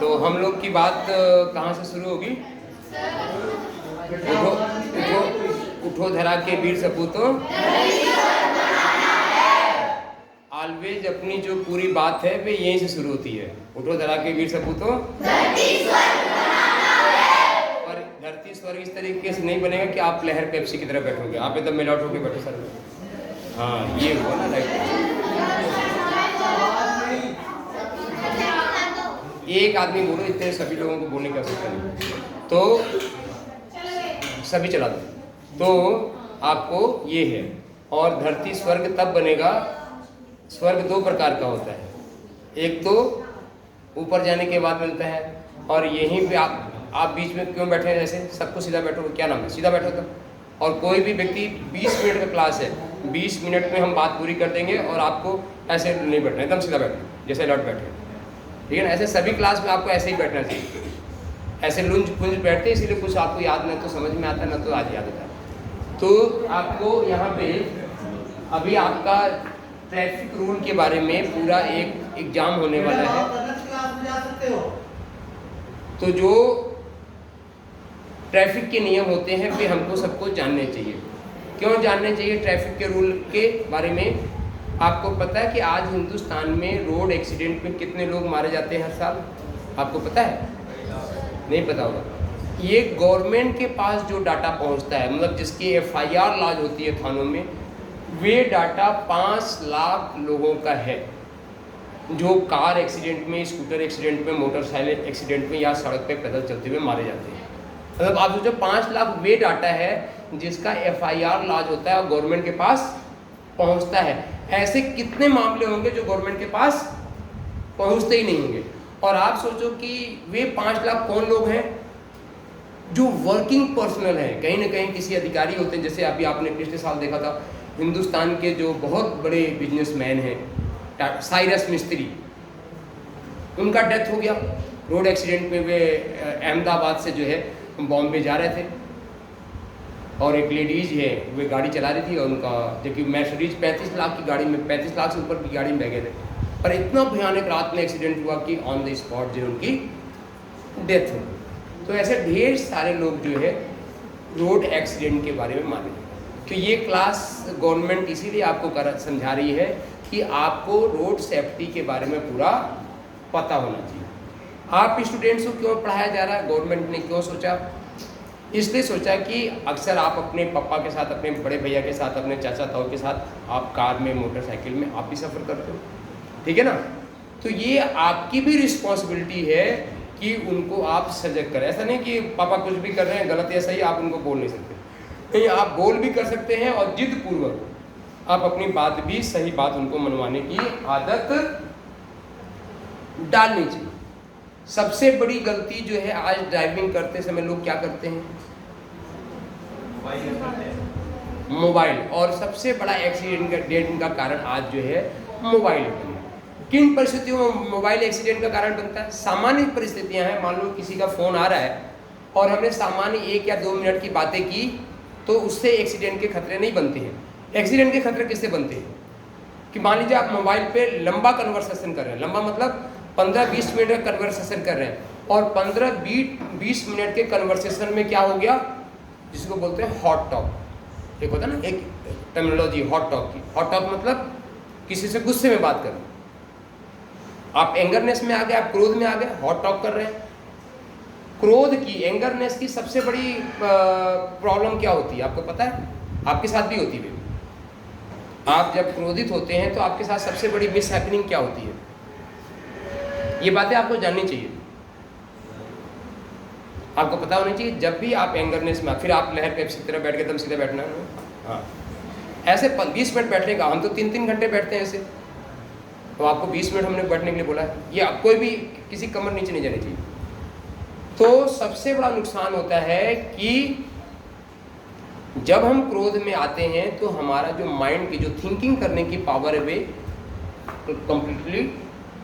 तो हम लोग की बात कहाँ से शुरू होगी? उठो उठो उठो धरा के वीर सपूतों, ऑलवेज अपनी जो पूरी बात है वे यहीं से शुरू होती है। उठो धरा के वीर सपूतों, और धरती स्वर्ग इस तरीके से नहीं बनेगा कि आप लहर पेप्सी की तरह बैठोगे, आप एकदम मिलावट होकर बैठो सर। हाँ ये हुआ ना, राइट। एक आदमी बोलो, इतने सभी लोगों को बोलने की आवश्यकता नहीं, तो सभी चला दो। तो आपको ये है, और धरती स्वर्ग तब बनेगा, स्वर्ग दो प्रकार का होता है, एक तो ऊपर जाने के बाद मिलता है, और यहीं पे आप बीच में क्यों बैठे हैं? जैसे सबको सीधा बैठो, क्या नाम है, सीधा बैठो तो। और कोई भी व्यक्ति 20 मिनट का क्लास है, 20 मिनट में हम बात पूरी कर देंगे, और आपको ऐसे नहीं बैठना, एकदम सीधा बैठना जैसे लौट बैठे, ठीक है ना। ऐसे सभी क्लास में आपको ऐसे ही बैठना चाहिए, ऐसे लुंज पुंज बैठते, इसीलिए कुछ आपको याद नहीं तो समझ में आता, ना तो आज याद होता है। तो आपको यहाँ पे अभी आपका ट्रैफिक रूल के बारे में पूरा एक एग्जाम होने वाला है। तो जो ट्रैफिक के नियम होते हैं वे हमको सबको जानने चाहिए। क्यों जानने चाहिए ट्रैफिक के रूल के बारे में? आपको पता है कि आज हिंदुस्तान में रोड एक्सीडेंट में कितने लोग मारे जाते हैं हर साल? आपको पता है? नहीं पता होगा। ये गवर्नमेंट के पास जो डाटा पहुंचता है, मतलब जिसकी FIR लॉज होती है थानों में, वे डाटा 5 लाख लोगों का है जो कार एक्सीडेंट में, स्कूटर एक्सीडेंट में, मोटरसाइकिल एक्सीडेंट में या सड़क पे पैदल चलते हुए मारे जाते हैं। मतलब आप सोचो 5 लाख वे डाटा है जिसका FIR लॉज होता है और गवर्नमेंट के पास पहुंचता है। ऐसे कितने मामले होंगे जो गवर्नमेंट के पास पहुंचते ही नहीं होंगे। और आप सोचो कि वे 5 लाख कौन लोग हैं? जो वर्किंग पर्सनल हैं, कहीं ना कहीं किसी अधिकारी होते हैं। जैसे अभी आपने पिछले साल देखा था, हिंदुस्तान के जो बहुत बड़े बिजनेसमैन हैं, साइरस मिस्त्री, उनका डेथ हो गया रोड एक्सीडेंट में। वे अहमदाबाद से जो है बॉम्बे जा रहे थे, और एक लेडीज है, वे गाड़ी चला रही थी, और उनका जबकि मैर्सिडीज 35 लाख की गाड़ी में, 35 लाख से ऊपर की गाड़ी में बह गए थे, पर इतना भयानक रात में एक्सीडेंट हुआ कि ऑन द स्पॉट जो उनकी डेथ हो गई। तो ऐसे ढेर सारे लोग जो है रोड एक्सीडेंट के बारे में माने। तो ये क्लास गवर्नमेंट इसीलिए आपको समझा रही है कि आपको रोड सेफ्टी के बारे में पूरा पता होना चाहिए। आप स्टूडेंट्स को क्यों पढ़ाया जा रहा है? गवर्नमेंट ने क्यों सोचा? इसलिए सोचा कि अक्सर आप अपने पापा के साथ, अपने बड़े भैया के साथ, अपने चाचा ताऊ के साथ आप कार में, मोटरसाइकिल में आप भी सफ़र करते हो, ठीक है ना। तो ये आपकी भी रिस्पॉन्सिबिलिटी है कि उनको आप सजग करें। ऐसा नहीं कि पापा कुछ भी कर रहे हैं गलत या सही, आप उनको बोल नहीं सकते। नहीं, आप बोल भी कर सकते हैं, और जिद पूर्वक आप अपनी बात भी, सही बात उनको मनवाने की आदत डालनी चाहिए। सबसे बड़ी गलती जो है आज ड्राइविंग करते समय लोग क्या करते हैं? मोबाइल। और सबसे बड़ा एक्सीडेंट का कारण आज जो है मोबाइल है। किन परिस्थितियों में मोबाइल एक्सीडेंट का कारण बनता है? सामान्य परिस्थितियां हैं, मान लो किसी का फ़ोन आ रहा है और हमने सामान्य 1 या 2 मिनट की बातें की, तो उससे एक्सीडेंट के खतरे नहीं बनते हैं। एक्सीडेंट के खतरे किससे बनते हैं? कि मान लीजिए आप मोबाइल पे लंबा कन्वर्सेशन कर रहे हैं, लंबा मतलब 15-20 मिनट का कन्वर्सेशन कर रहे हैं, और 15-20 मिनट के कन्वर्सेशन में क्या हो गया, जिसको बोलते हैं हॉट टॉक। एक होता है ना, एक टर्मिनोलॉजी हॉट टॉक की। हॉट टॉक मतलब किसी से गुस्से में बात करना, आप एंगरनेस में आ गए, आप क्रोध में आ गए, हॉट टॉक कर रहे हैं। क्रोध की, एंगरनेस की सबसे बड़ी प्रॉब्लम क्या होती है आपको पता है? आपके साथ भी होती है। आप जब क्रोधित होते हैं तो आपके साथ सबसे बड़ी मिस हैपनिंग क्या होती है? ये बातें आपको जाननी चाहिए, आपको पता होनी चाहिए। जब भी आप एंगरनेस में, फिर आप लहर पेप्सी की तरह बैठ के एकदम सीधे बैठना है। हाँ, ऐसे 20 मिनट बैठने का, हम तो 3-3 घंटे बैठते हैं ऐसे, तो आपको 20 मिनट हमने बैठने के लिए बोला है। ये कोई भी किसी कमर नीचे नहीं जानी चाहिए। तो सबसे बड़ा नुकसान होता है कि जब हम क्रोध में आते हैं तो हमारा जो माइंड की, जो थिंकिंग करने की पावर है, वे कंप्लीटली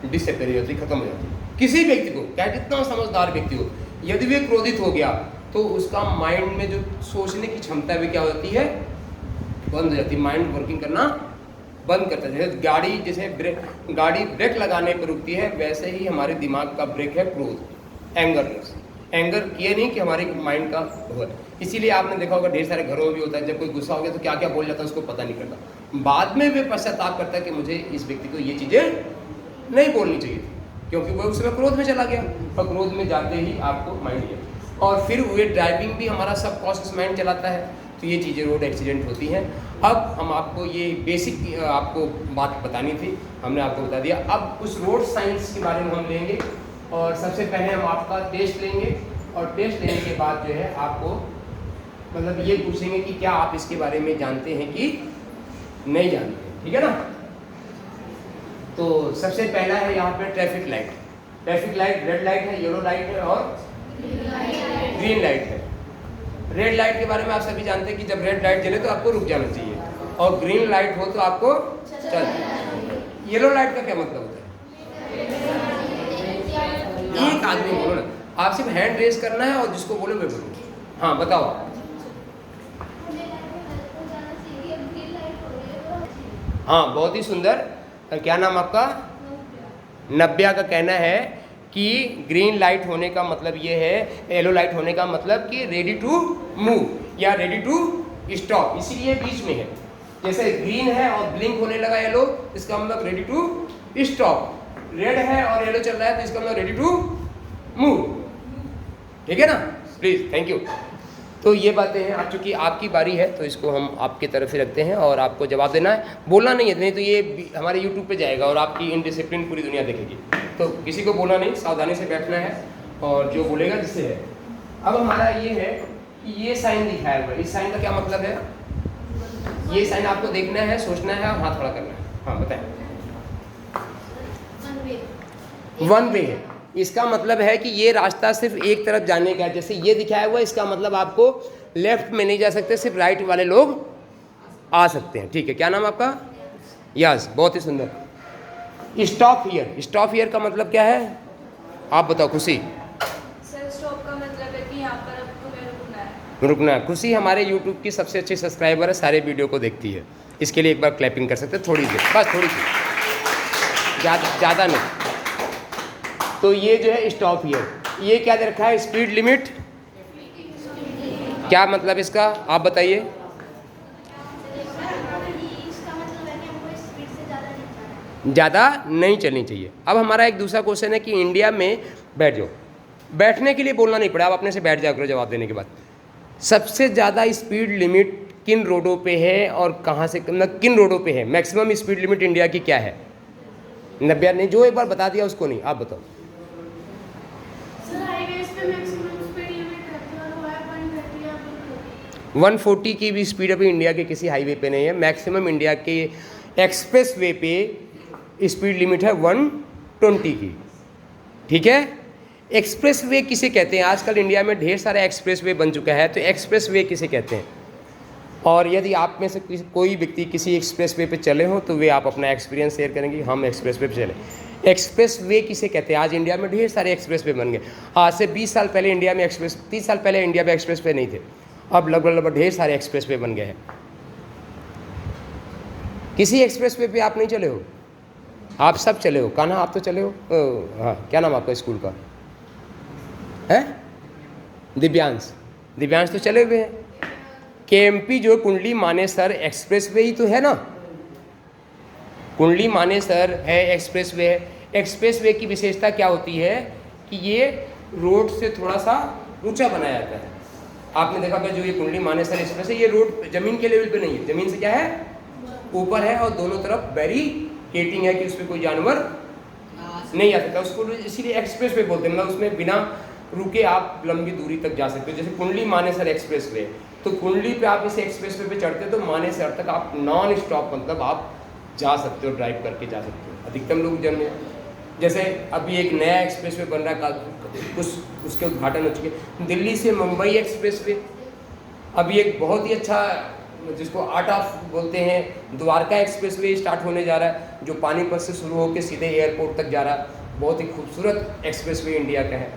डिसअपियर हो जाती है, खत्म हो जाती है। किसी व्यक्ति को, चाहे जितना समझदार व्यक्ति हो, यदि वे क्रोधित हो गया तो उसका माइंड में जो सोचने की क्षमता भी क्या होती है, बंद हो जाती है। माइंड वर्किंग करना बंद करता है। जैसे गाड़ी ब्रेक लगाने पर रुकती है, वैसे ही हमारे दिमाग का ब्रेक है क्रोध, एंगर ये नहीं कि हमारे माइंड का हो है। इसीलिए आपने देखा होगा ढेर सारे घरों में भी होता है, जब कोई गुस्सा हो गया तो क्या क्या बोल जाता है उसको पता नहीं करता, बाद में वे पश्चाताप करता है कि मुझे इस व्यक्ति को ये चीज़ें नहीं बोलनी चाहिए थी, क्योंकि वो उसमें क्रोध में चला गया, और क्रोध में जाते ही आपको माइंड लिया, और फिर वे ड्राइविंग भी हमारा सबकॉन्शियस माइंड चलाता है, तो ये चीज़ें रोड एक्सीडेंट होती हैं। अब हम आपको ये बेसिक आपको बात बतानी थी, हमने आपको बता दिया। अब उस रोड साइंस के बारे में हम लेंगे, और सबसे पहले हम आपका टेस्ट लेंगे, और टेस्ट लेने के बाद जो है आपको मतलब ये पूछेंगे कि क्या आप इसके बारे में जानते हैं कि नहीं जानते, ठीक है ना। तो सबसे पहला है यहाँ पे traffic light. Traffic light red light है, येलो लाइट है और ग्रीन लाइट है। रेड लाइट के बारे में आप सभी जानते हैं कि जब रेड लाइट जले तो आपको रुक जाना चाहिए, और ग्रीन लाइट हो तो आपको चल। येलो लाइट का क्या मतलब होता है? एक आदमी बोलो ना, आप सिर्फ हैंड रेस करना है और जिसको बोलो मैं बोलूँ। हाँ बताओ। हाँ बहुत ही सुंदर। क्या नाम आपका? नव्या का कहना है कि ग्रीन लाइट होने का मतलब ये है, येलो लाइट होने का मतलब कि रेडी टू मूव या रेडी टू स्टॉप, इसीलिए बीच में है। जैसे ग्रीन है और ब्लिंक होने लगा येलो, इसका मतलब रेडी टू स्टॉप। रेड है और येलो चल रहा है तो इसका मतलब रेडी टू मूव, ठीक है ना। Please, thank you. तो ये बातें हैं। अब चूंकि आपकी बारी है तो इसको हम आपकी तरफ ही रखते हैं, और आपको जवाब देना है, बोलना नहीं है, नहीं तो ये हमारे यूट्यूब पे जाएगा और आपकी इनडिसिप्लिन पूरी दुनिया देखेगी। तो किसी को बोलना नहीं, सावधानी से बैठना है, और जो बोलेगा जिससे है। अब हमारा ये है कि ये साइन दिखाया हुआ है, इस साइन का क्या मतलब है? ये साइन आपको देखना है, सोचना है और हाथ खड़ा करना है। हाँ बताएं। वन वे है, इसका मतलब है कि ये रास्ता सिर्फ एक तरफ जाने का है। जैसे ये दिखाया हुआ है, इसका मतलब आपको लेफ्ट में नहीं जा सकते, सिर्फ राइट वाले लोग आ सकते हैं, ठीक है। क्या नाम आपका? यस, बहुत ही सुंदर। स्टॉप हियर, स्टॉप हियर का मतलब क्या है आप बताओ खुशी? सर स्टॉप का मतलब है कि यहाँ पर अब तुम्हें रुकना है। रुकना। खुशी हमारे यूट्यूब की सबसे अच्छी सब्सक्राइबर है, सारे वीडियो को देखती है, इसके लिए एक बार क्लैपिंग कर सकते हैं, थोड़ी देर बस, थोड़ी सी, ज़्यादा नहीं। तो ये जो है स्टॉप हियर, ये क्या दे रखा है? Speed limit. क्या मतलब इसका आप बताइए? ज़्यादा नहीं चलनी चाहिए। अब हमारा एक दूसरा क्वेश्चन है कि इंडिया में, बैठ जाओ, बैठने के लिए बोलना नहीं पड़ा, आप अपने से बैठ जाओ करो जवाब देने के बाद। सबसे ज़्यादा स्पीड लिमिट किन रोडों पे है और कहाँ से, मतलब किन रोडों पे है? मैक्सिमम स्पीड लिमिट इंडिया की क्या है? नब्या ने जो एक बार बता दिया उसको नहीं, आप बताओ। 140 की भी स्पीड अभी इंडिया के किसी हाईवे पे नहीं है। मैक्सिमम इंडिया के एक्सप्रेस वे पे स्पीड लिमिट है 120 की, ठीक है। एक्सप्रेस वे किसे कहते हैं? आजकल इंडिया में ढेर सारा एक्सप्रेस वे बन चुका है, तो एक्सप्रेस वे किसे कहते हैं? और यदि आप में से कोई व्यक्ति किसी एक्सप्रेस वे पे चले हो तो वे आप अपना एक्सपीरियंस शेयर करेंगे, हम एक्सप्रेस वे पे चले। एक्सप्रेस वे किसे कहते हैं? आज इंडिया में ढेर सारे एक्सप्रेस वे बन गए। आज से 20 साल पहले इंडिया में 30 साल पहले इंडिया में एक्सप्रेस वे नहीं थे, अब लगभग ढेर सारे एक्सप्रेस वे बन गए हैं। किसी एक्सप्रेस वे पे आप नहीं चले हो? आप सब चले हो। कान्हा आप तो चले हो। हाँ, क्या नाम आपका स्कूल का है? दिव्यांश। दिव्यांश तो चले हुए हैं। केएमपी जो कुंडली मानेसर एक्सप्रेस वे ही तो है ना, कुंडली मानेसर है एक्सप्रेस वे है। एक्सप्रेस वे की विशेषता क्या होती है कि ये रोड से थोड़ा सा ऊंचा बनाया जाता है। आपने देखा कि जो ये कुंडली मानेसर एक्सप्रेस है, ये रोड जमीन के लेवल पे नहीं है, जमीन से क्या है ऊपर है, और दोनों तरफ बैरिकेडिंग है कि उस पर कोई जानवर नहीं आ सकता। उसको इसीलिए एक्सप्रेस वे बोलते हैं, मतलब उसमें बिना रुके आप लंबी दूरी तक जा सकते हो। जैसे कुंडली मानेसर एक्सप्रेस वे, तो कुंडली पे आप इस एक्सप्रेस वे पे चढ़ते हो तो मानेसर तक आप नॉन स्टॉप, मतलब आप जा सकते हो, ड्राइव करके जा सकते हो। अधिकतम लोग जन, जैसे अभी एक नया एक्सप्रेस वे बन रहा है, उसके उद्घाटन हो चुके। दिल्ली से मुंबई एक्सप्रेस वे अभी एक बहुत ही अच्छा, जिसको आर्ट ऑफ बोलते हैं, द्वारका एक्सप्रेस वे स्टार्ट होने जा रहा है, जो पानीपत से शुरू होकर सीधे एयरपोर्ट तक जा रहा है। बहुत ही खूबसूरत एक्सप्रेस वे इंडिया का है।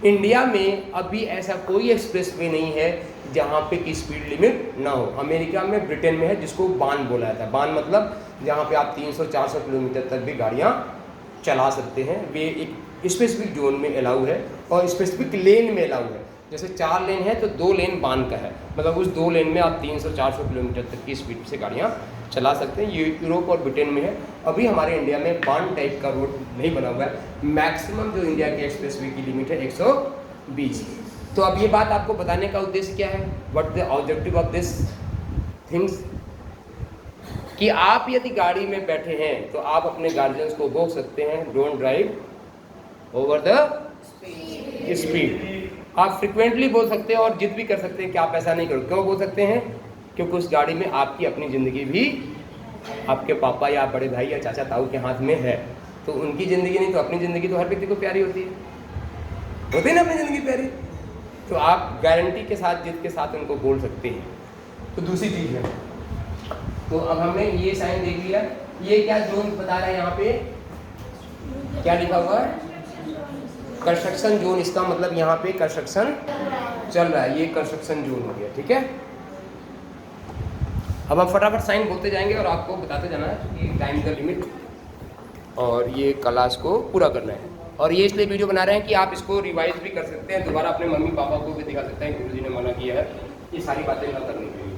इंडिया में अभी ऐसा कोई एक्सप्रेस वे नहीं है जहाँ पे की स्पीड लिमिट ना हो। अमेरिका में, ब्रिटेन में है, जिसको बान बोला जाता है। बान मतलब जहाँ पे आप 300-400 किलोमीटर तक भी गाड़ियाँ चला सकते हैं। वे एक स्पेसिफिक जोन में अलाउ है और स्पेसिफिक लेन में अलाउ है। जैसे 4 लेन है तो 2 लेन बांध का है, मतलब उस 2 लेन में आप 300-400 किलोमीटर तक की स्पीड से गाड़ियाँ चला सकते हैं। ये यूरोप और ब्रिटेन में है। अभी हमारे इंडिया में बांध टाइप का रोड नहीं बना हुआ है। मैक्सिमम जो इंडिया के एक्सप्रेसवे की लिमिट है 120। तो अब ये बात आपको बताने का उद्देश्य क्या है, what the objective of this things, कि आप यदि गाड़ी में बैठे हैं तो आप अपने गार्जियंस को बोल सकते हैं don't drive over the speed. आप फ्रिक्वेंटली बोल सकते हैं और जिद भी कर सकते हैं कि आप ऐसा नहीं करो। क्यों बोल सकते हैं? क्योंकि उस गाड़ी में आपकी अपनी ज़िंदगी भी आपके पापा या बड़े भाई या चाचा ताऊ के हाथ में है। तो उनकी ज़िंदगी नहीं तो अपनी ज़िंदगी तो हर व्यक्ति को प्यारी होती है ना अपनी ज़िंदगी प्यारी। तो आप गारंटी के साथ, जिद के साथ उनको बोल सकते हैं। तो दूसरी चीज़ है, तो अब हमने ये साइन देख लिया। ये क्या जोन बता रहा है यहाँ पे, क्या लिखा हुआ है? Construction zone. इसका मतलब यहाँ पे कंस्ट्रक्शन चल रहा है, ये कंस्ट्रक्शन जोन हो गया। ठीक है, अब हम फटाफट साइन बोलते जाएंगे और आपको बताते जाना है कि टाइम द लिमिट और ये क्लास को पूरा करना है। और ये इसलिए वीडियो बना रहे हैं कि आप इसको रिवाइज भी कर सकते हैं, दोबारा अपने मम्मी पापा को भी दिखा सकते हैं। गुरुजी ने मना किया है ये सारी बातें ना करने के लिए।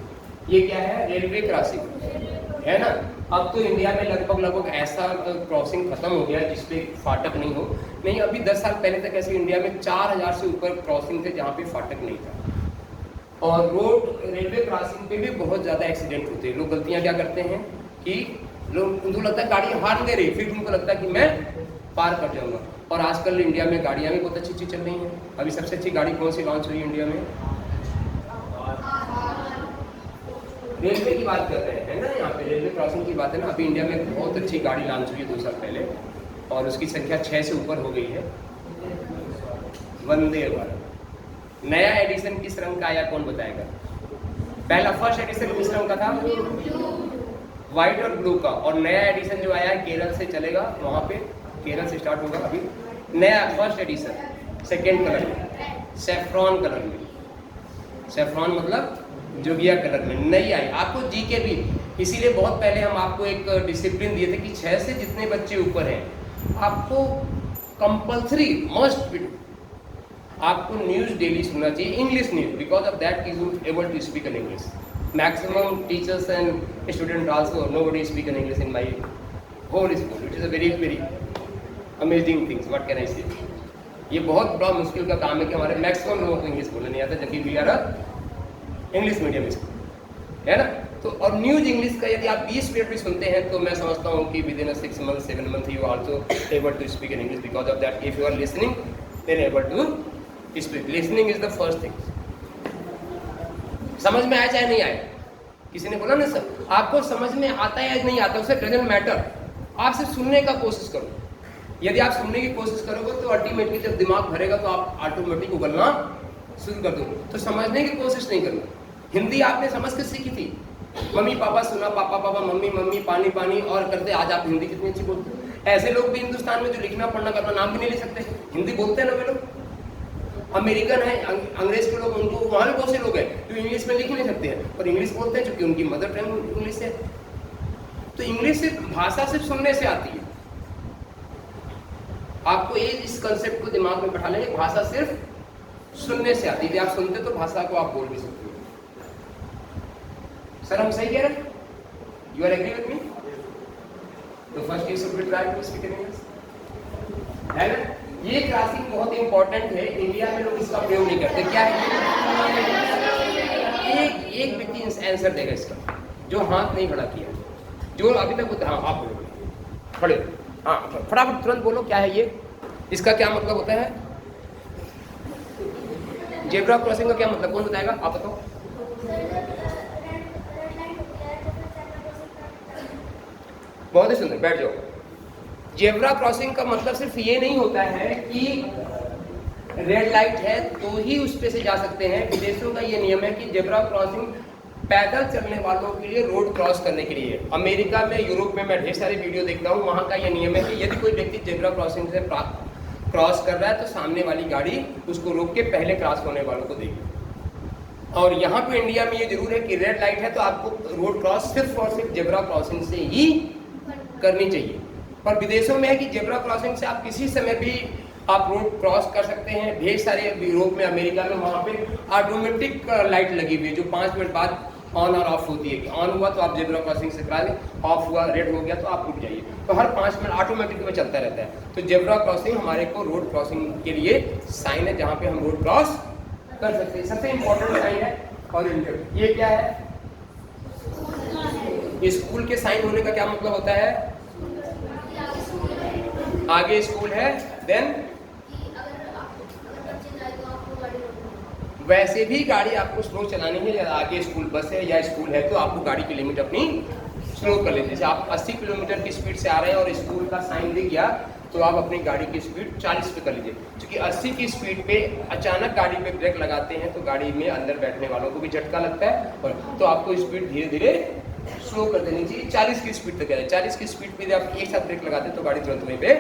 ये क्या है? रेलवे क्रॉसिंग है ना। अब तो इंडिया में लगभग ऐसा क्रॉसिंग खत्म हो गया जिसपे फाटक नहीं हो। नहीं, अभी 10 साल पहले तक ऐसे इंडिया में 4000 से ऊपर क्रॉसिंग थे जहाँ पे फाटक नहीं था। और रोड रेलवे क्रॉसिंग पे भी बहुत ज़्यादा एक्सीडेंट होते हैं। लोग गलतियाँ क्या करते हैं कि उनको लगता है गाड़ी हार्न दे रही, फिर उनको लगता है कि मैं पार कर जाऊँगा। और आजकल इंडिया में गाड़ियाँ भी बहुत अच्छी चल रही हैं। अभी सबसे अच्छी गाड़ी कौन सी लॉन्च हुई इंडिया में? रेलवे की बात कर रहे हैं ना, यहाँ पे रेलवे क्रॉसिंग की बात है ना। अभी इंडिया में बहुत अच्छी गाड़ी लॉन्च हुई है 2 साल पहले और उसकी संख्या 6 से ऊपर हो गई है। वंदे भारत। नया एडिशन किस रंग का आया, कौन बताएगा? पहला फर्स्ट एडिशन किस रंग का था? व्हाइट और ब्लू का। और नया एडिशन जो आया है केरल से चलेगा, वहाँ पे केरल से स्टार्ट होगा। अभी नया फर्स्ट एडिशन सेकेंड कलर में, सैफ्रॉन कलर में। सैफ्रॉन मतलब जोगिया कलर में नई आई। आपको जी के भी इसीलिए बहुत पहले हम आपको एक डिसिप्लिन दिए थे कि 6 से जितने बच्चे ऊपर हैं आपको कंपल्सरी मस्ट बी आपको न्यूज़ डेली सुनना चाहिए, English news, because of that you able to speak in English. Maximum teachers and student also nobody speak in English in my whole school. It is a very very amazing things, what can I say. ये बहुत बड़ा मुश्किल का काम है कि हमारे maximum लोगों को इंग्लिश बोलना नहीं आता, जबकि we are English medium school है ना। तो और न्यूज़ इंग्लिश का यदि आप 20 मिनट भी सुनते हैं तो मैं समझता हूँ कि within 6 month 7 month you also able to speak in English, because of that if you are listening then able to speak. Listening is the first thing. समझ में आया चाहे नहीं आए, किसी ने बोला ना सर आपको समझ में आता है या नहीं आता, उसे डजंट मैटर। आप सिर्फ सुनने का कोशिश करो। यदि आप सुनने की कोशिश करोगे तो अल्टीमेटली जब दिमाग भरेगा तो आप ऑटोमेटिक उगलना शुरू कर दो। तो समझने की कोशिश नहीं करना। हिंदी आपने समझ के सीखी थी, मम्मी पापा सुना, पापा पापा मम्मी मम्मी पानी पानी और करते आज आप हिंदी कितनी अच्छी बोलते हो। ऐसे लोग भी हिंदुस्तान में जो लिखना पढ़ना करना नाम भी नहीं ले सकते, हिंदी बोलते हैं ना वे लोग। अमेरिकन है, अंग्रेज के लोग, उनको वहाँ भी बहुत से लोग हैं जो इंग्लिश में लिख नहीं सकते हैं और इंग्लिश बोलते हैं क्योंकि उनकी मदर टंग इंग्लिश है। तो इंग्लिश सिर्फ भाषा सिर्फ सुनने से आती है। आपको ये इस कंसेप्ट को दिमाग में बैठा लेंगे, भाषा सिर्फ सुनने से आती है। आप सुनते तो भाषा को आप बोल भी सकते हो। सर हम सही कह रहे हैं? You are agree with me? तो first you should be try to speak in English, है ना। ये क्रॉसिंग बहुत इंपॉर्टेंट है। इंडिया में लोग इसका प्रयोग नहीं करते। क्या है? एक व्यक्ति आंसर देगा इसका जो हाथ नहीं खड़ा किया, जो अभी तक होता। हाँ आप बोलो, खड़े, हाँ फटाफट तुरंत बोलो क्या है ये, इसका क्या मतलब होता है? जेब्रा क्रॉसिंग का क्या मतलब, कौन बताएगा? आप बताओ। बहुत ही सुंदर, बैठ जाओ। जेब्रा क्रॉसिंग का मतलब सिर्फ ये नहीं होता है कि रेड लाइट है तो ही उस पे से जा सकते हैं। विदेशों का ये नियम है कि जेब्रा क्रॉसिंग पैदल चलने वालों के लिए, रोड क्रॉस करने के लिए। अमेरिका में, यूरोप में मैं ढेर सारी वीडियो देखता हूँ, वहाँ का ये नियम है कि यदि कोई व्यक्ति जेब्रा क्रॉसिंग से क्रॉस कर रहा है तो सामने वाली गाड़ी उसको रोक के पहले क्रॉस होने वालों को देगी। और यहाँ पे इंडिया में ये जरूर है कि रेड लाइट है तो आपको रोड क्रॉस सिर्फ और सिर्फ जेब्रा क्रॉसिंग से ही करनी चाहिए। पर विदेशों में है कि जेब्रा क्रॉसिंग से आप किसी समय भी आप रोड क्रॉस कर सकते हैं। ढेर सारे यूरोप में, अमेरिका में वहाँ पे ऑटोमेटिक लाइट लगी हुई है जो 5 मिनट बाद ऑन और ऑफ होती है कि ऑन हुआ तो आप जेब्रा क्रॉसिंग से करा लें, ऑफ हुआ रेड हो गया तो आप रुक जाइए। तो हर 5 मिनट ऑटोमेटिक में चलता रहता है। तो जेब्रा क्रॉसिंग हमारे को रोड क्रॉसिंग के लिए साइन है जहाँ पे हम रोड क्रॉस कर सकते हैं। सबसे इम्पोर्टेंट साइन है हॉरिजॉन्टल। ये क्या है? स्कूल के साइन होने का क्या मतलब होता है? आगे स्कूल है, देन वैसे भी गाड़ी आपको स्लो चलानी है, या आगे स्कूल बस है या स्कूल है तो आपको गाड़ी की लिमिट अपनी स्लो कर लेते। जैसे आप 80 किलोमीटर की स्पीड से आ रहे हैं और स्कूल का साइन दिख गया तो आप अपनी गाड़ी की स्पीड 40 पे कर लीजिए। क्योंकि 80 की स्पीड पे अचानक गाड़ी पे ब्रेक लगाते हैं तो गाड़ी में अंदर बैठने वालों को भी झटका लगता है, और तो आपको स्पीड धीरे धीरे स्लो कर देनी चाहिए। 40 की स्पीड तक है। 40 की स्पीड पे जब आप एक साथ ब्रेक लगाते हैं तो गाड़ी तुरंत वहीं पे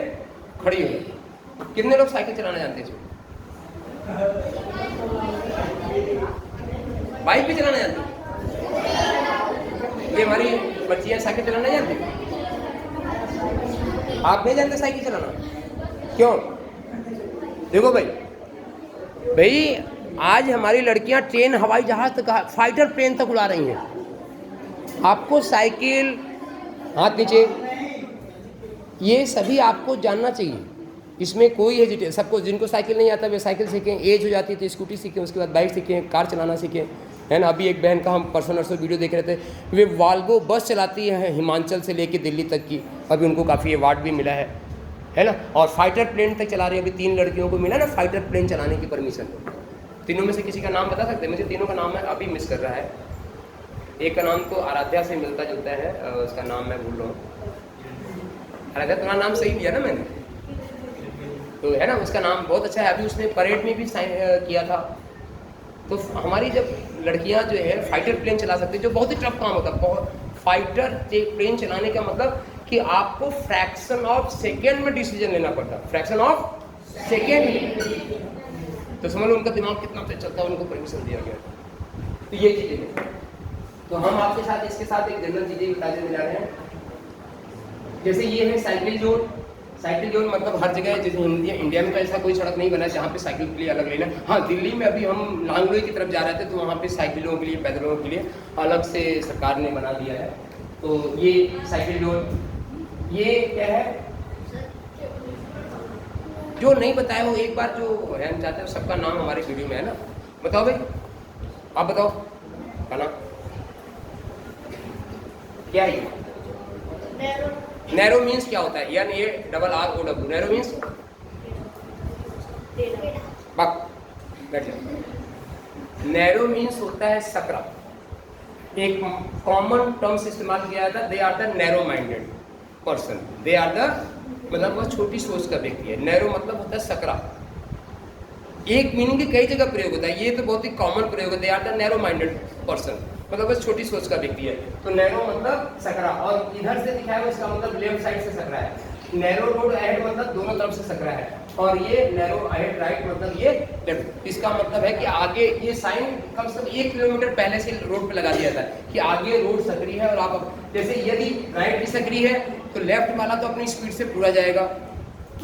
खड़ी हो जाती। कितने लोग साइकिल चलाना जानते हैं? बाइक भी चलाना जानते हैं? ये हमारी बच्चियां साइकिल चलाना जानती हैं? आप नहीं जानते साइकिल चलाना? क्यों? देखो भाई आज हमारी लड़कियां ट्रेन, हवाई जहाज तक, फाइटर प्लेन तक उड़ा रही हैं। आपको साइकिल, हाथ नीचे, ये सभी आपको जानना चाहिए। इसमें कोई हेजिटेशन, सबको, जिनको साइकिल नहीं आता वे साइकिल सीखें, एज हो जाती है तो स्कूटी सीखें, उसके बाद बाइक सीखें, कार चलाना सीखें, है ना। अभी एक बहन का हम परसों वीडियो देख रहे थे, वे वाल्वो बस चलाती है हिमाचल से लेके दिल्ली तक की। अभी उनको काफ़ी अवार्ड भी मिला है ना। और फाइटर प्लेन तक चला रही है। अभी 3 लड़कियों को मिला ना फाइटर प्लेन चलाने की परमिशन। तीनों में से किसी का नाम बता सकते हैं? मुझे तीनों का नाम है अभी मिस कर रहा है। एक का नाम तो आराध्या से मिलता जुलता है, उसका नाम मैं भूल रहा हूँ। आराध्या, तुम्हारा नाम सही लिया ना मैंने तो, है ना। उसका नाम बहुत अच्छा है। अभी उसने परेड में भी साइन किया था। तो हमारी जब लड़कियां जो है फाइटर प्लेन चला सकती है, जो बहुत ही टफ काम होता है। बहुत फाइटर प्लेन चलाने का मतलब कि आपको फ्रैक्शन ऑफ सेकेंड में डिसीजन लेना पड़ता है। फ्रैक्शन ऑफ सेकेंड, तो समझ लो उनका दिमाग कितना तेज चलता है, उनको परमिशन दिया गया। तो ये चीजें हैं। तो हम आपके साथ इसके साथ एक जनरल चीजें बताने जा रहे हैं। जैसे ये है साइकिल जोन। साइकिल जोन मतलब हर जगह, जैसे इंडिया में तो ऐसा कोई सड़क नहीं बना जहाँ पे साइकिल के लिए अलग लेना। हाँ, दिल्ली में अभी हम लांगलोई की तरफ जा रहे थे तो वहाँ पे साइकिलों के लिए, पैदलों के लिए अलग से सरकार ने बना दिया है। तो ये साइकिल जोन, ये क्या है जो नहीं बताया वो एक बार जो है चाहते हैं, सबका नाम हमारे वीडियो में है ना। बताओ भाई, आप बताओ का नाम क्या है? नैरो मीन्स क्या होता है? NARROW। Narrow means narrow means होता है सकरा। एक कॉमन टर्म्स इस्तेमाल किया जाता है, they are the narrow minded person. They are the मतलब वह छोटी सोच का व्यक्ति है। नैरो मतलब होता है सकरा। एक मीनिंग के कई जगह प्रयोग होता है, ये तो बहुत ही कॉमन प्रयोग है। They are the narrow minded person मतलब बस छोटी सोच का व्यक्ति है। तो नैरो मतलब सकरा, और इधर से दिखाया हुआ इसका मतलब लेफ्ट साइड से सकरा है। नैरो रोड अहेड मतलब दोनों तरफ से सकरा है, और ये नैरो अहेड राइट मतलब ये लेफ्ट। इसका मतलब है कि आगे ये साइन कम से कम 1 किलोमीटर पहले से रोड पे लगा दिया जाता है कि आगे रोड सकरी है। और आप जैसे यदि राइट की सकरी है तो लेफ्ट वाला तो अपनी स्पीड से पूरा जाएगा,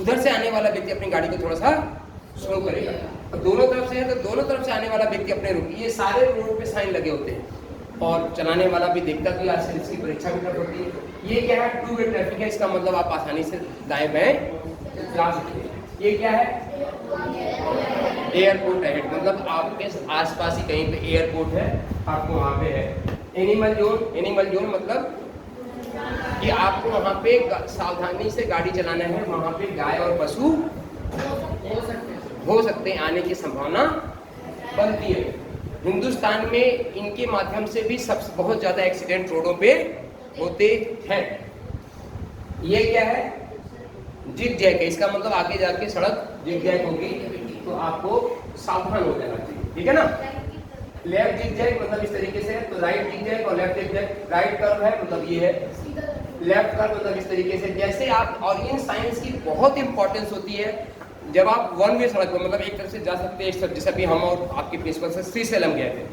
उधर से आने वाला व्यक्ति अपनी गाड़ी को थोड़ा सा स्लो करेगा। और दोनों तरफ से है तो दोनों तरफ से आने वाला व्यक्ति अपने रुक। ये सारे रोड पे साइन लगे होते हैं, और चलाने वाला भी देखता कि आज से इसकी परीक्षा भी कर होती है। ये क्या है? 2 वे ट्रैफिक है। इसका मतलब आप आसानी से दाएं बाएं जा सकते हैं। ये क्या है? एयरपोर्ट अहेड मतलब आपके आसपास ही कहीं पे एयरपोर्ट है, आपको वहाँ पे है। एनिमल जोन, एनिमल जोन मतलब कि आपको वहाँ पे सावधानी से गाड़ी चलाना है। वहाँ पे गाय और पशु हो सकते हैं, आने की संभावना बनती है। हिंदुस्तान में इनके माध्यम से भी सबसे बहुत ज़्यादा एक्सीडेंट रोडों पे होते हैं। ये क्या है? जिग जैग है। इसका मतलब आगे जाके सड़क जिग जैग होगी तो आपको सावधान हो जाना चाहिए, ठीक है ना। लेफ्ट जिग जैग मतलब इस तरीके से, तो राइट जिग जैग और left zig zag. Right curve है मतलब ये है, लेफ्ट कर्व मतलब इस तरीके से। जैसे आप, और इन साइंस की बहुत इंपॉर्टेंस होती है जब आप 1 वे सड़क पर मतलब एक तरफ से जा सकते हैं। जैसे अभी हम और आपके प्रिंसिपल से श्रीशैलम गए थे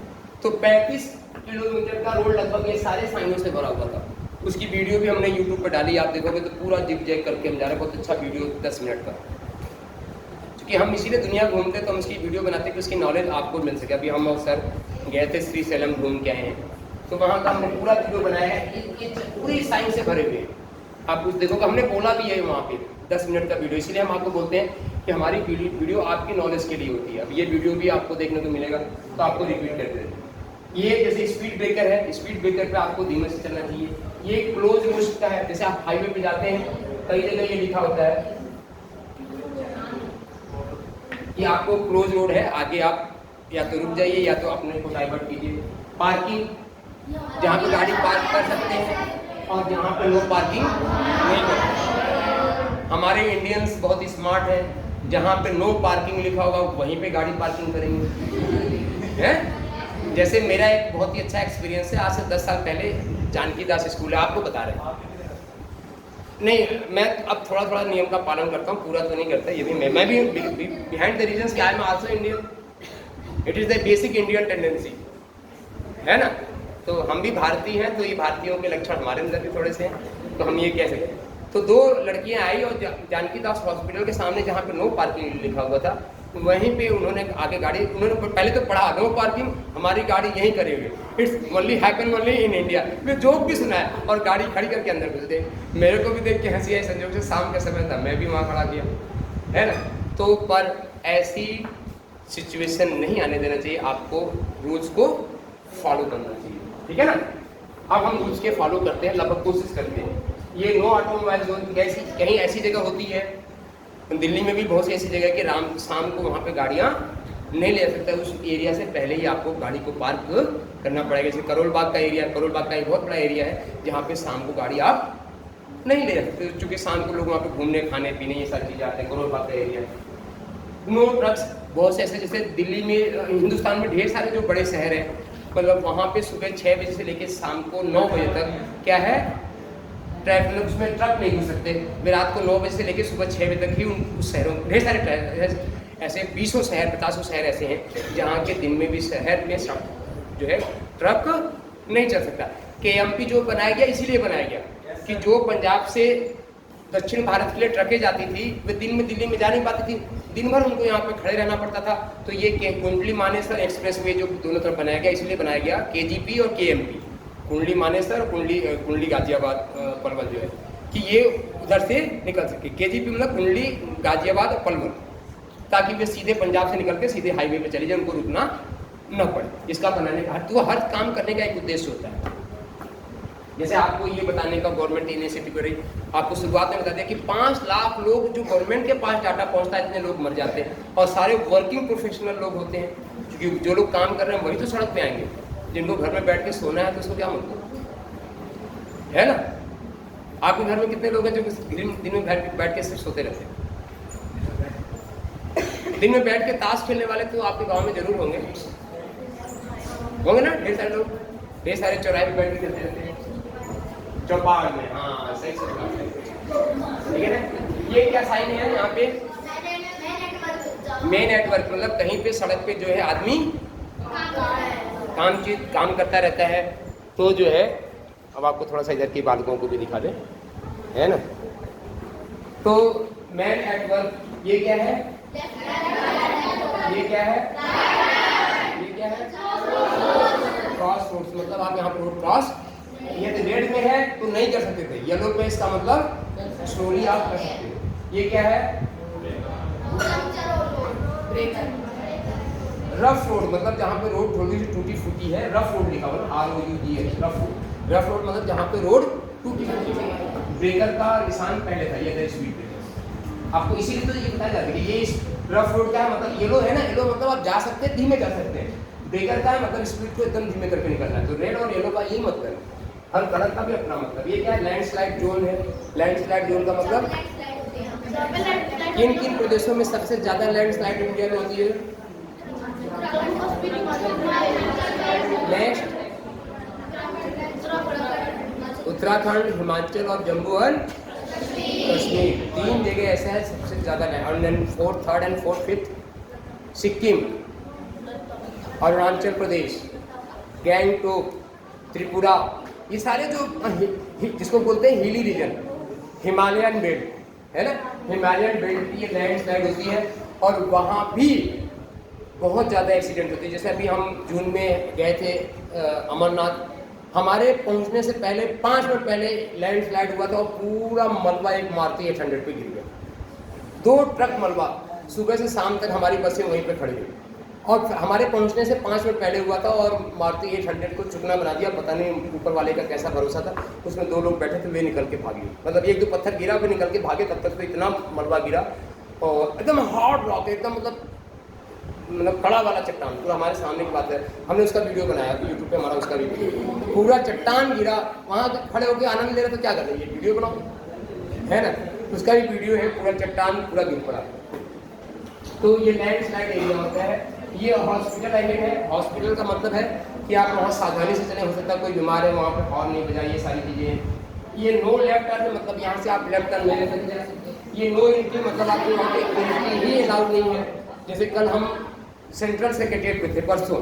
तो 35 किलोमीटर का रोड लगभग ये सारे साइनों से भरा हुआ था। उसकी वीडियो भी हमने यूट्यूब पर डाली, आप देखोगे तो पूरा जिग जैग करके हम जा रहे हैं, बहुत अच्छा वीडियो 10 मिनट का। क्योंकि हम इसीलिए दुनिया घूमते तो हम इसकी वीडियो बनाते कि उसकी नॉलेज आपको मिल सके। अभी हम और सर गए थे श्रीशैलम घूम के आए हैं, तो वहाँ का हमने पूरा वीडियो बनाया है, ये पूरी साइंस से भरे हुए हैं। आप कुछ देखोगे, हमने बोला भी है वहाँ पे 10 मिनट का वीडियो, इसीलिए हम आपको बोलते हैं कि हमारी वीडियो आपकी नॉलेज के लिए होती है। अब ये वीडियो भी आपको देखने को मिलेगा, तो आपको रिपीट करते हैं। ये जैसे स्पीड ब्रेकर है, स्पीड ब्रेकर पे आपको धीमे से चलना चाहिए। ये क्लोज मोस्ट का है, जैसे आप हाईवे पे जाते हैं कई जगह ये लिखा होता है कि आपको क्लोज रोड है, आगे आप या तो रुक जाइए या तो अपने को डाइवर्ट कीजिए। पार्किंग, जहाँ पे गाड़ी पार्क कर सकते हैं और जहाँ पे नो पार्किंग नहीं कर सकते। हमारे इंडियंस बहुत ही स्मार्ट हैं, जहाँ पे नो पार्किंग लिखा होगा वहीं पे गाड़ी पार्किंग करेंगे, हैं? जैसे मेरा एक बहुत ही अच्छा एक्सपीरियंस है, आज से 10 साल पहले जानकी दास स्कूल है, आपको बता रहे हैं। नहीं, मैं अब थोड़ा थोड़ा नियम का पालन करता हूँ, पूरा तो नहीं करता, ये भी मैं भी बिहाइंड द रीजंस कि I am also Indian, it is the basic Indian tendency, है ना? तो हम भी भारतीय हैं, तो ये भारतीयों के लक्षण हमारे अंदर भी थोड़े से हैं, तो हम ये कह सकते हैं। तो 2 लड़कियां आई और जानकी दास हॉस्पिटल के सामने जहाँ पे नो पार्किंग लिखा हुआ था, वहीं पे उन्होंने आगे गाड़ी, उन्होंने पहले तो पढ़ा नो पार्किंग, हमारी गाड़ी यहीं करेंगे, it's only happen only in India. मैं जोक भी सुना है और गाड़ी खड़ी करके अंदर घुस गए। मेरे को भी देख के हंसी आई, संजोग से शाम का समय था, मैं भी वहाँ खड़ा किया, है ना? तो पर ऐसी सिचुएशन नहीं आने देना चाहिए, आपको रूल्स को फॉलो करना चाहिए, ठीक है ना? अब हम रूल्स के फॉलो करते हैं, लगभग कोशिश करते हैं। ये नो ऑटोमोबाइल जोन कहीं ऐसी जगह होती है, दिल्ली में भी बहुत सी ऐसी जगह कि शाम को वहाँ पे गाड़ियाँ नहीं ले सकता, उस एरिया से पहले ही आपको गाड़ी को पार्क करना पड़ेगा। जैसे करोल बाग का एरिया, करोल बाग का एक बहुत बड़ा एरिया है जहाँ पे शाम को गाड़ी आप नहीं ले सकते, क्योंकि शाम को लोग वहाँ पे घूमने खाने पीने ये सारी चीज़ें आते हैं। करोल बाग का एरिया, नो ट्रक्स, बहुत से ऐसे, जैसे दिल्ली में, हिंदुस्तान में ढेर सारे जो बड़े शहर हैं, मतलब वहाँ पे सुबह 6 बजे से लेकर शाम को 9 बजे तक क्या है, ट्रैफिक, उसमें ट्रक नहीं घुस सकते। वे रात को 9 बजे से लेकर सुबह 6 बजे तक ही उस शहरों में ढेर सारे ऐसे 20 शहर 50 शहर ऐसे हैं जहाँ के दिन में भी शहर में जो है ट्रक नहीं चल सकता। KMP जो बनाया गया इसीलिए बनाया गया कि जो पंजाब से दक्षिण भारत के लिए ट्रकें जाती थी, वे दिन में दिल्ली में जा नहीं पाती थी, दिन भर उनको यहाँ पे खड़े रहना पड़ता था। तो ये कुंडली मानेसर एक्सप्रेस वे जो दोनों तरफ बनाया गया, इसलिए बनाया गया KGP और KMP, कुंडली मानेसर और कुंडली गाजियाबाद पलवल, जो है कि ये उधर से निकल सके। KGP मतलब कुंडली गाजियाबाद और पलवल, ताकि वे सीधे पंजाब से निकल के सीधे हाईवे पे चले जाए, उनको रुकना न पड़े। इसका बनाने का तो हर काम करने का एक उद्देश्य होता है। जैसे आपको ये बताने का गवर्नमेंट इनिशिएटिव कर रही, आपको शुरुआत में बता दिया कि 5 लाख लोग जो गवर्नमेंट के पास डाटा पहुंचता है, इतने लोग मर जाते हैं, और सारे वर्किंग प्रोफेशनल लोग होते हैं, क्योंकि जो लोग काम कर रहे हैं वही तो सड़क पे आएंगे। जिनको घर में बैठ के सोना है तो उसको क्या मतलब, है ना? आपके घर में कितने लोग हैं जो दिन में बैठ के सिर्फ सोते रहते हैं? दिन में बैठ के ताश खेलने वाले तो आपके गांव में जरूर होंगे ना, ढेर सारे लोग, ढेर सारे चौराहे पे बैठ के खेलते रहते हैं, चौपाल में। हाँ, सही ठीक है ना? ये क्या साइन है यहाँ पे? मेन नेटवर्क, मतलब कहीं पे सड़क पे जो है आदमी काम करता रहता है। तो जो है, अब आपको थोड़ा सा इधर के बालकों को भी दिखा दें, है ना? तो मेन नेटवर्क ये क्या है? ये क्या है? ये क्या है? क्रॉस रोड्स, मतलब आप यहाँ पर रोड क्रॉस, ये तो रेड में है तो नहीं कर सकते थे, येलो पे इसका मतलब स्लोली आप कर सकते हो। ये क्या है? रफ रोड, मतलब जहाँ पे रोड थोड़ी सी टूटी फूटी है, रफ रोड लिखा हुआ ROUD, rough road. Rough road मतलब जहाँ पे रोड टूटी फूटी है। ब्रेकर का निशान पहले था, ये था स्पीड ब्रेकर। आपको इसीलिए तो ये बताया जाता है कि ये रफ रोड क्या है, मतलब येलो है ना, येलो मतलब आप जा सकते हैं, धीमे जा सकते हैं। ब्रेकर का है मतलब स्पीड को एकदम धीमे करके निकलना है। तो रेड और येलो का यही मतलब है, हर कलर का भी अपना मतलब। ये क्या है? लैंडस्लाइड जोन है। लैंडस्लाइड जोन का मतलब किन किन प्रदेशों में सबसे ज्यादा लैंडस्लाइड इंडिया में होती है? नेक्स्ट, उत्तराखंड, हिमाचल और जम्मू और कश्मीर, 3 जगह ऐसा है सबसे ज्यादा। और 3rd and 4th Sikkim, Arunachal Pradesh, Gangtok, Tripura, ये सारे जो जिसको बोलते हैं हिली रीजन, हिमालयन बेल्ट, है ना, हिमालयन बेल्ट की ये लैंडस्लाइड होती है और वहाँ भी बहुत ज़्यादा एक्सीडेंट होते हैं। जैसे अभी हम जून में गए थे अमरनाथ, हमारे पहुंचने से पहले 5 मिनट पहले लैंडस्लाइड हुआ था और पूरा मलबा एक मारुति 800 पे गिर गया। 2 ट्रक मलबा, सुबह से शाम तक हमारी बसें वहीं पे खड़ी हुई और हमारे पहुंचने से 5 मिनट पहले हुआ था और मारुति 800 को चुकना बना दिया। पता नहीं ऊपर वाले का कैसा भरोसा था, उसमें 2 लोग बैठे थे, वे निकल के भागे, मतलब 1-2 पत्थर गिरा, वे निकल के भागे, तब तक तो इतना मलबा गिरा और एकदम हार्ड रॉक, एकदम मतलब कड़ा वाला चट्टान पूरा हमारे सामने की बात है। हमने उसका वीडियो बनाया यूट्यूब पे, हमारा उसका भी वीडियो, पूरा चट्टान गिरा, वहाँ खड़े होकर आनंद ले रहे तो क्या कर रहे हैं, ये वीडियो बनाओ, है ना, उसका भी वीडियो है, पूरा चट्टान पूरा गिर पड़ा। तो ये लैंडस्लाइड एरिया होता है। ये हॉस्पिटल एरिया है। हॉस्पिटल का मतलब है कि आप वहाँ सावधानी से चलें, हो सकता है कोई बीमार है, वहाँ पर हॉर्न नहीं बजाइए, ये सारी चीज़ें। ये नो लेफ्ट टर्न, मतलब यहाँ से आप लेफ्ट टर्न नहीं ले सकते। ये नो एंट्री, मतलब आपको वहाँ पे एंट्री ही अलाउड नहीं है। जैसे कल हम सेंट्रल सेक्रेटरीट पे थे परसों,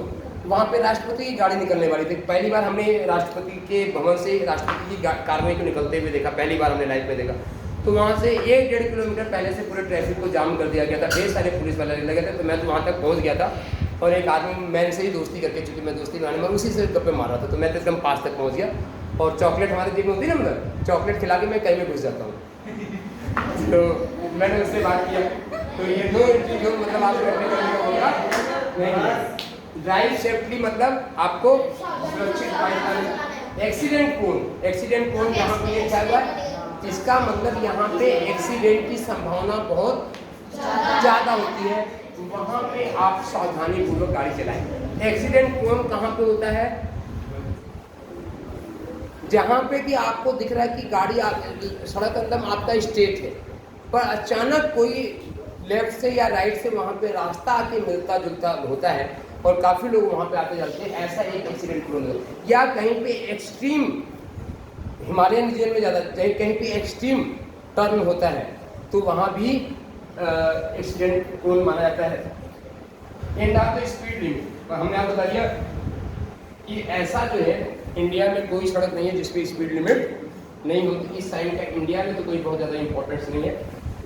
वहाँ पे राष्ट्रपति की गाड़ी निकलने वाली थी। पहली बार हमने राष्ट्रपति के भवन से राष्ट्रपति की कारवाई को निकलते हुए देखा, पहली बार हमने लाइव में देखा। तो वहाँ से 1-1.5 किलोमीटर पहले से पूरे ट्रैफिक को जाम कर दिया गया था, ढेर सारे पुलिस वाले लगे थे। तो मैं तो वहाँ तक पहुँच गया था और एक आदमी मैंने से ही दोस्ती करके, चूँकि मैं दोस्ती बनाने में उसी से गप्पे मार रहा था, तो मैं तो एकदम पास तक पहुँच गया और चॉकलेट हमारे जेब में होती है ना, मतलब चॉकलेट खिला के मैं कहीं में घुस जाता हूँ। तो मैंने उससे बात किया, तो ये नो एंट्री जोन मतलब आपको अपने करने का होगा नहीं। ड्राइव सेफ्टली मतलब आपको सुरक्षित। एक्सीडेंट कोण यहाँ पे लिखा हुआ है, इसका मतलब यहाँ पे एक्सीडेंट की संभावना बहुत ज़्यादा होती है, वहाँ पे आप सावधानी पूर्वक गाड़ी चलाएं। एक्सीडेंट कोण कहाँ पे होता है, जहाँ पे कि आपको दिख रहा है कि गाड़ी सड़क एकदम आपका स्ट्रेट है, पर अचानक कोई लेफ्ट से या राइट से वहाँ पे रास्ता आके मिलता जुलता होता है और काफ़ी लोग वहाँ पे आते जाते हैं, ऐसा एक एक्सीडेंट प्रोन है। या कहीं पे एक्सट्रीम हिमालयन रीजन में ज़्यादा, कहीं पे एक्सट्रीम टर्न होता है तो वहाँ भी एक्सीडेंट प्रोन माना जाता है। End of the speed limit, हमने आपको बता दिया कि ऐसा जो है इंडिया में कोई सड़क नहीं है जिसपे स्पीड लिमिट नहीं होती। इस साइन का इंडिया में तो कोई बहुत ज़्यादा इंपॉर्टेंस नहीं है।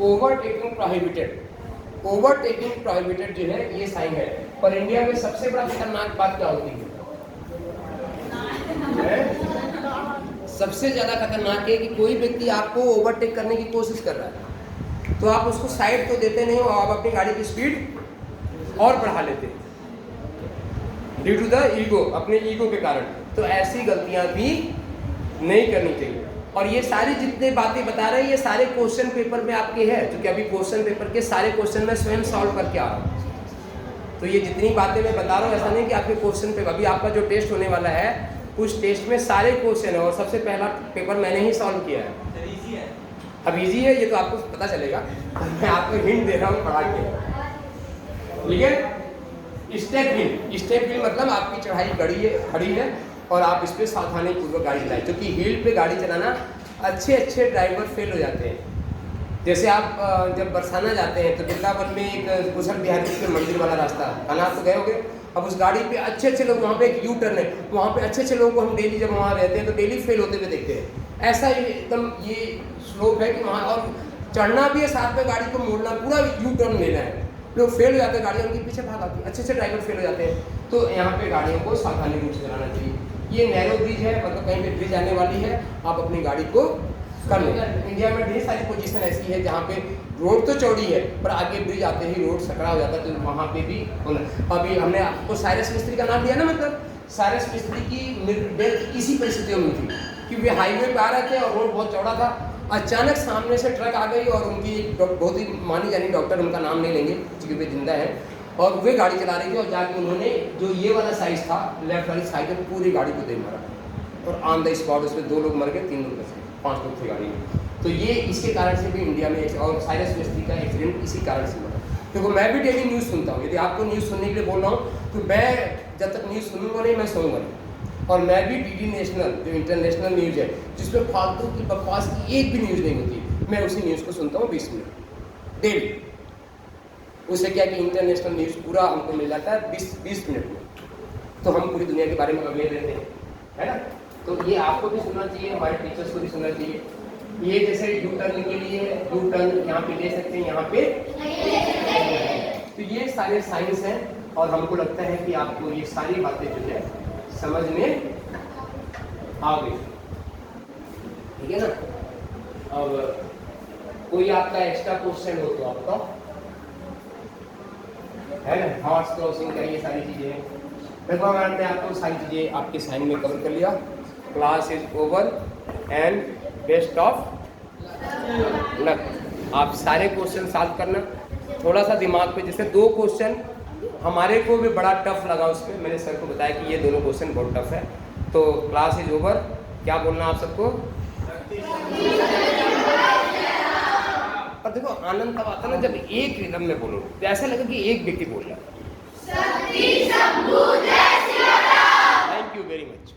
ओवरटेकिंग प्रोहिबिटेड, ओवरटेकिंग प्रोहिबिटेड जो है ये साइन है। पर इंडिया में सबसे बड़ा खतरनाक बात क्या होती है? सबसे ज़्यादा खतरनाक है कि कोई व्यक्ति आपको ओवरटेक करने की कोशिश कर रहा है तो आप उसको साइड तो देते नहीं हो, आप अपनी गाड़ी की स्पीड और बढ़ा लेते हैं ड्यू टू द ईगो, अपने ईगो के कारण। तो ऐसी गलतियां भी नहीं करनी चाहिए। और ये सारी जितने बातें बता रहे हैं ये सारे क्वेश्चन पेपर में आपके हैं, क्योंकि अभी क्वेश्चन पेपर के सारे क्वेश्चन मैं स्वयं सॉल्व करके आ रहा हूँ। तो ये जितनी बातें मैं बता रहा हूँ, ऐसा नहीं कि आपके क्वेश्चन पेपर, अभी आपका जो टेस्ट होने वाला है उस टेस्ट में सारे क्वेश्चन है और सबसे पहला पेपर मैंने ही सॉल्व किया है। अब इजी है ये तो आपको पता चलेगा, मैं आपको हिंट दे रहा हूँ पढ़ा के। ठीक है, स्टेप हिल मतलब आपकी चढ़ाई खड़ी है और आप इस पर सावधानी पूर्वक गाड़ी चलाएं, क्योंकि हिल पे गाड़ी चलाना अच्छे ड्राइवर फेल हो जाते हैं। जैसे आप जब बरसाना जाते हैं तो वृंदावन में एक गुजर बिहारी के मंदिर वाला रास्ता खाना आप तो गए होंगे। अब उस गाड़ी पे अच्छे लोग, वहाँ पे एक यू टर्न है, वहाँ पे अच्छे लोगों को हम डेली जब वहाँ रहते हैं तो डेली फेल होते हुए देखते हैं। ऐसा ही एकदम ये स्लोप है कि वहाँ और चढ़ना भी है, साथ में गाड़ी को मोड़ना, पूरा यू टर्न लेना है। लोग फेल हो जाते हैं, गाड़ियाँ उनके पीछे भाग आती है, अच्छे ड्राइवर फेल हो जाते हैं। तो यहाँ पे गाड़ियों को सावधानी रूप से चलाना चाहिए। ये नैरो ब्रिज है, मतलब कहीं पे ब्रिज आने वाली है, आप अपनी गाड़ी को कर लें। इंडिया में ढेर सारी पोजीशन ऐसी है जहाँ पे रोड तो चौड़ी है पर आगे ब्रिज आते ही रोड सकड़ा हो जाता है, तो वहाँ पे भी होना। अभी हमने आपको साइरस मिस्त्री का नाम दिया ना, मतलब साइरस मिस्त्री की डेथ इसी परिस्थितियों में थी कि वे हाईवे पे आ रहे थे और रोड बहुत चौड़ा था। अचानक सामने से ट्रक आ गई और उनकी बहुत ही मानी जानी डॉक्टर, उनका नाम नहीं लेंगे क्योंकि वे जिंदा है, और वे गाड़ी चला रही थी और जाके उन्होंने जो ये वाला साइज था लेफ्ट वाली साइड में पूरी गाड़ी को दे मारा और ऑन द स्पॉट उसमें 2 लोग मर गए, 3 लोग बचे, 5 लोग थे गाड़ी में। तो ये इसके कारण से भी इंडिया में, और साइरस मिस्त्री का एक्सीडेंट इसी कारण से हुआ। क्योंकि मैं भी डेली न्यूज़ सुनता हूँ, यदि आपको न्यूज़ सुनने के लिए बोल रहा हूँ तो मैं जब तक न्यूज़ सुनूंगा नहीं मैं सोऊंगा नहीं। और मैं भी डीडी नेशनल जो इंटरनेशनल न्यूज़ है जिसमें फालतू की बकवास की एक भी न्यूज़ नहीं होती, मैं उसी न्यूज़ को सुनता हूँ 20 मिनट डेली। उससे क्या कि इंटरनेशनल न्यूज़ पूरा हमको मिल जाता है 20 मिनट में, तो हम पूरी दुनिया के बारे में अवेयर रहते हैं, है ना। तो ये आपको भी सुनना चाहिए, हमारे टीचर्स को भी सुनना चाहिए। ये जैसे यू टर्न के लिए यू टर्न यहाँ पे ले सकते हैं, यहाँ पे। तो ये सारे साइंस हैं और हमको लगता है कि आपको ये सारी बातें जो है समझ में आ गई, ठीक है ना। अब कोई आपका एक्स्ट्रा क्वेश्चन हो तो आपका है ना, हॉर्स क्रॉसिंग का ये सारी चीजें हैं। देखो मैंने आपको सारी चीजें आपके साइन में कवर कर लिया। Class is over and best of luck. आप सारे क्वेश्चन सॉल्व करना, थोड़ा सा दिमाग पे, जैसे 2 क्वेश्चन हमारे को भी बड़ा टफ लगा, उसमें मैंने सर को बताया कि ये दोनों क्वेश्चन बहुत टफ है। तो क्लास इज ओवर, क्या बोलना आप सबको? और देखो आनंद तब आता ना जब एक रिदम में बोलो, तो ऐसा लगा कि एक व्यक्ति बोल रहा है। Thank you very much.